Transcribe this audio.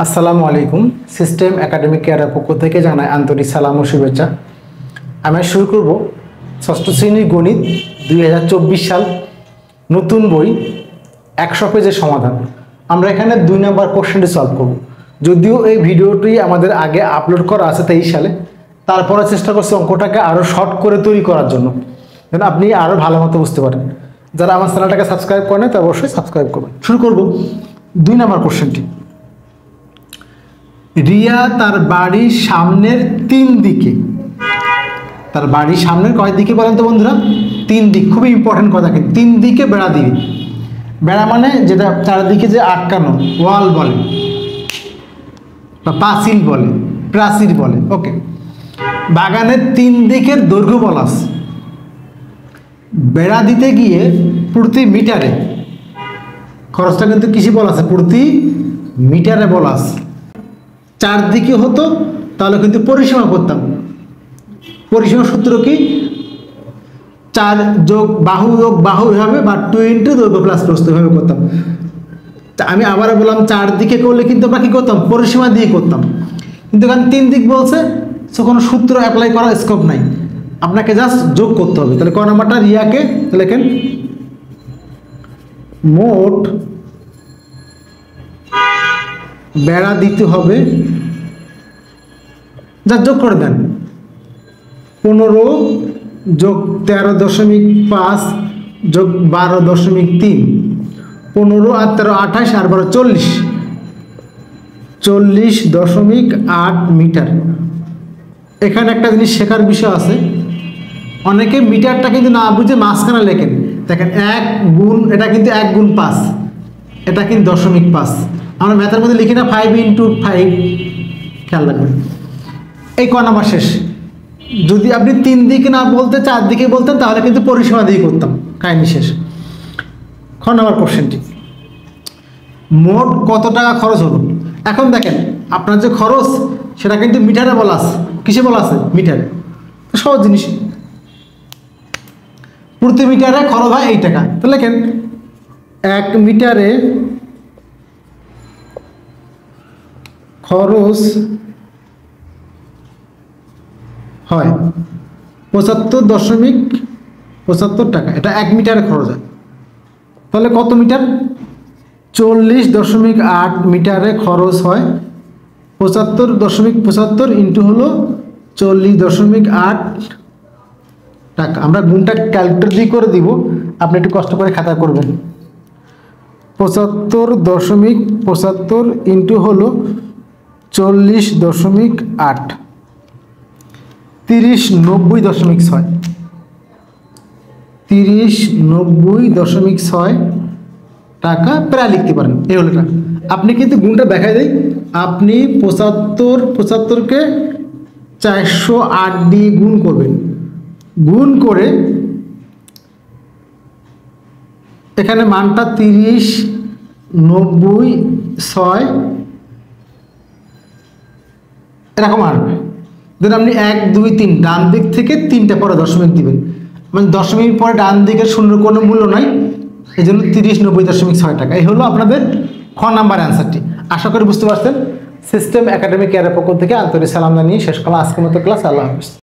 আসসালামু আলাইকুম। System academic কেয়ারের পক্ষ থেকে জানাই আন্তরিক সালাম ও শুভেচ্ছা। আমি শুরু করব ষষ্ঠ শ্রেণীর গণিত 2024 সাল নতুন বই 100 পেজের সমাধান। আমরা এখানে 2 নম্বর কোশ্চেনটি সলভ করব। যদিও এই ভিডিওটি আমাদের আগে আপলোড করা আছে 23 সালে, তারপরে চেষ্টা করছি অঙ্কটাকে আরও শর্ট করে তৈরি করার জন্য, যেন আপনি আরও ভালো মতো বুঝতে পারেন। যারা আমার চ্যানেলটাকে সাবস্ক্রাইব করেন তারা অবশ্যই সাবস্ক্রাইব করবেন। শুরু করব 2 নম্বর কোশ্চেনটি। রিয়া তার বাড়ির সামনের 3 দিকে, তার বাড়ির সামনের কয় দিকে বলেন তো বন্ধুরা? 3 দিক। খুবই ইম্পর্টেন্ট কথা, কিন্তু 3 দিকে বেড়া দিবে। বেড়া মানে যেটা চারদিকে যে আটকানো, ওয়াল বলে বা পাঁচিল বলে, প্রাচীর বলে। ওকে, বাগানের 3 দিকের দৈর্ঘ্য বলাস। বেড়া দিতে গিয়ে প্রতি মিটারে, খরচটা কিন্তু কিসে বলাস? প্রতি মিটারে বলাস। 4 দিকে হতো তাহলে কিন্তু পরিসীমা করতাম। পরিসীমা সূত্র কি? 4 যোগ বাহু যোগ বাহু এভাবে, বা 2 ইন্টু দৈর্ঘ্য প্লাস প্রস্থ এভাবে করতাম। আমি আবারও বললাম 4 দিকে করলে কিন্তু আমরা কী করতাম? পরিসীমা দিয়ে করতাম। কিন্তু এখানে 3 দিক বলছে, সো কোনো সূত্র অ্যাপ্লাই করার স্কোপ নাই, আপনাকে জাস্ট যোগ করতে হবে। তাহলে ক নাম্বারটা রিয়াকে লেখেন মোট বেড়া দিতে হবে, যা যোগ করে দেন 15 যোগ 13.5 যোগ 12.3, 15 আর 13 28 আর 12 40, 40.8 মিটার। এখানে একটা জিনিস শেখার বিষয় আছে, অনেকে মিটারটা কিন্তু না বুঝে মাঝখানে লেখেন। দেখেন 1 গুণ, এটা কিন্তু 1 গুণ 5, এটা কিন্তু 0.5। আমরা ম্যাথের মধ্যে লিখি না 5 ইন্টু 5, খেয়াল রাখবেন। এই ক নাম্বার শেষ। যদি আপনি 3 দিকে না বলতে 4 দিকে বলতেন তাহলে কিন্তু পরিসীমা দিয়ে করতাম, কাহিনী শেষ। খ নাম্বার কোশ্চেনটি, মোট কত টাকা খরচ হলো? এখন দেখেন আপনার যে খরচ সেটা কিন্তু মিটারে বলা আছে। কিসে বলা আছে? মিটারে। সহজ জিনিস, প্রতি মিটারে খরচ হয় এই টাকা। তো লেখেন 1 মিটারে খরচ হয় 75.75 টাকা। এটা 1 মিটারে খরচ হয়। তাহলে কত মিটার? 40.8 মিটারে খরচ হয়। 75.75 ইন্টু হলো 40.8 টাকা। আমরা গুণটা ক্যালকুলেটর দিয়ে করে দিব, আপনি একটু কষ্ট করে খাতা করবেন। 75.75 ইন্টু হলো 40.8, 3090.6, 3090.6 টাকা প্রায় লিখতে পারেন। এই হলো এটা। আপনি কিন্তু গুণটা দেখাই দেয়, আপনি 75কে 408 দিয়ে গুণ করবেন। গুণ করে এখানে মানটা 3090.6 এরকম আসবে। দেন আপনি 1 2 3 ডান দিক থেকে 3টা পরে দশমিক দিবেন, মানে দশমিক পরে ডান দিকের শূন্য কোনো মূল্য নাই, এই জন্য 3090.6 টাকা। এই হলো আপনাদের খ নাম্বার অ্যান্সারটি। আশা করি বুঝতে পারছেন। সিস্টেম একাডেমিক কেয়ারের পক্ষ থেকে আন্তরিক সালাম জানিয়ে শেষ করলাম আজকের মতো ক্লাস। আল্লাহ হাফেজ।